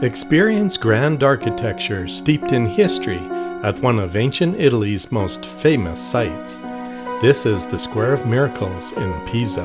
Experience grand architecture steeped in history at one of ancient Italy's most famous sites. This is the Square of Miracles in Pisa.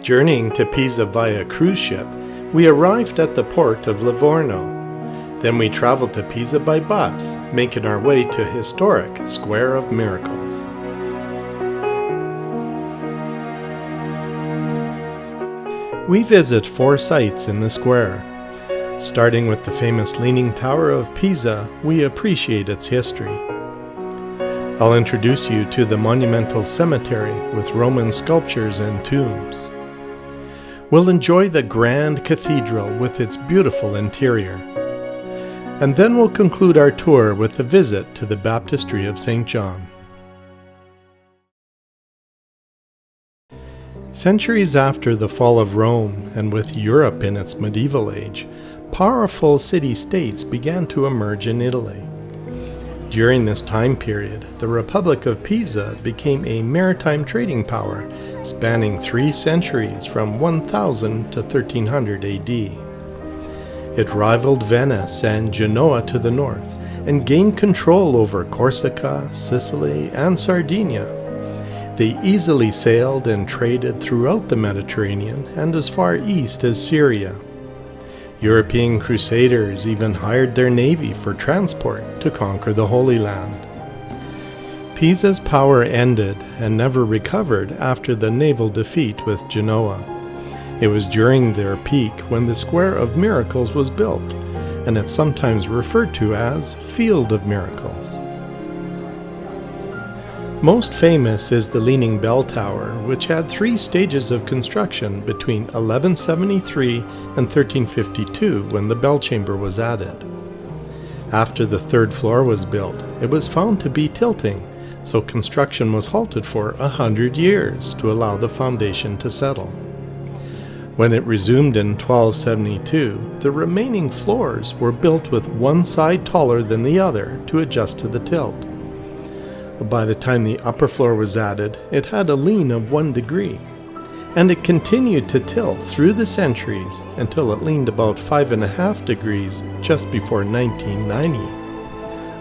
Journeying to Pisa via cruise ship, we arrived at the port of Livorno. Then we traveled to Pisa by bus, making our way to historic Square of Miracles. We visit 4 sites in the square. Starting with the famous Leaning Tower of Pisa, we appreciate its history. I'll introduce you to the monumental cemetery with Roman sculptures and tombs. We'll enjoy the grand cathedral with its beautiful interior. And then we'll conclude our tour with a visit to the Baptistry of St. John. Centuries after the fall of Rome, and with Europe in its medieval age, powerful city-states began to emerge in Italy. During this time period, the Republic of Pisa became a maritime trading power, spanning 3 centuries from 1000 to 1300 AD. It rivaled Venice and Genoa to the north, and gained control over Corsica, Sicily, and Sardinia. They easily sailed and traded throughout the Mediterranean and as far east as Syria. European crusaders even hired their navy for transport to conquer the Holy Land. Pisa's power ended and never recovered after the naval defeat with Genoa. It was during their peak when the Square of Miracles was built, and it's sometimes referred to as Field of Miracles. Most famous is the Leaning Bell Tower, which had 3 stages of construction between 1173 and 1352 when the bell chamber was added. After the 3rd floor was built, it was found to be tilting, so construction was halted for 100 years to allow the foundation to settle. When it resumed in 1272, the remaining floors were built with one side taller than the other to adjust to the tilt. By the time the upper floor was added, it had a lean of 1 degree, and it continued to tilt through the centuries until it leaned about 5.5 degrees just before 1990,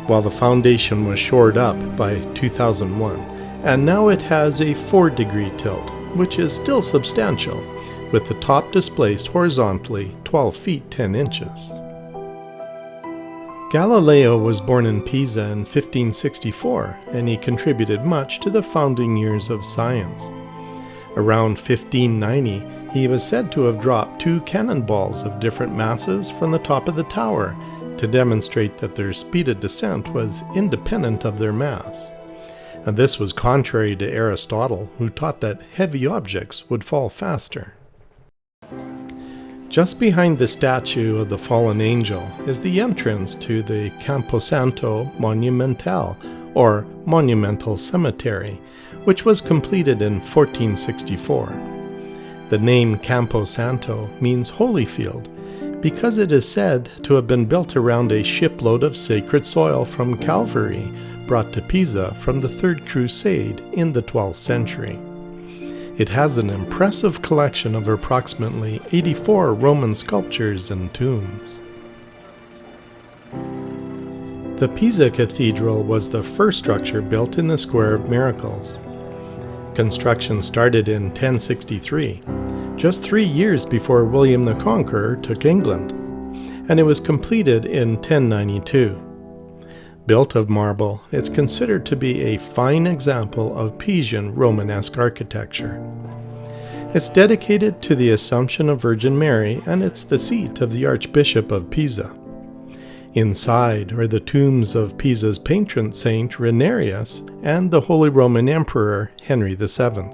while the foundation was shored up by 2001, and now it has a 4-degree tilt, which is still substantial, with the top displaced horizontally 12 feet 10 inches. Galileo was born in Pisa in 1564, and he contributed much to the founding years of science. Around 1590, he was said to have dropped 2 cannonballs of different masses from the top of the tower to demonstrate that their speed of descent was independent of their mass. And this was contrary to Aristotle, who taught that heavy objects would fall faster. Just behind the statue of the fallen angel is the entrance to the Camposanto Monumentale, or Monumental Cemetery, which was completed in 1464. The name Camposanto means holy field, because it is said to have been built around a shipload of sacred soil from Calvary, brought to Pisa from the 3rd Crusade in the 12th century. It has an impressive collection of approximately 84 Roman sculptures and tombs. The Pisa Cathedral was the first structure built in the Square of Miracles. Construction started in 1063, just 3 years before William the Conqueror took England, and it was completed in 1092. Built of marble, it's considered to be a fine example of Pisan Romanesque architecture. It's dedicated to the Assumption of Virgin Mary, and it's the seat of the Archbishop of Pisa. Inside are the tombs of Pisa's patron saint Renarius and the Holy Roman Emperor Henry VII.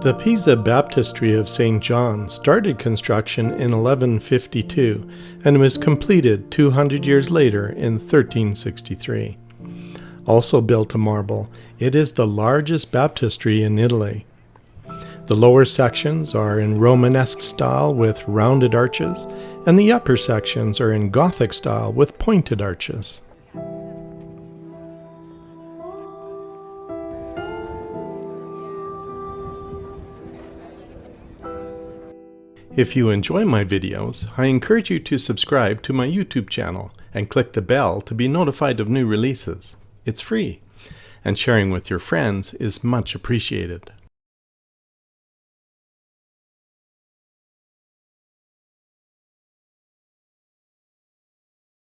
The Pisa Baptistry of St. John started construction in 1152 and was completed 200 years later in 1363. Also built of marble, it is the largest baptistry in Italy. The lower sections are in Romanesque style with rounded arches, and the upper sections are in Gothic style with pointed arches. If you enjoy my videos, I encourage you to subscribe to my YouTube channel and click the bell to be notified of new releases. It's free, and sharing with your friends is much appreciated.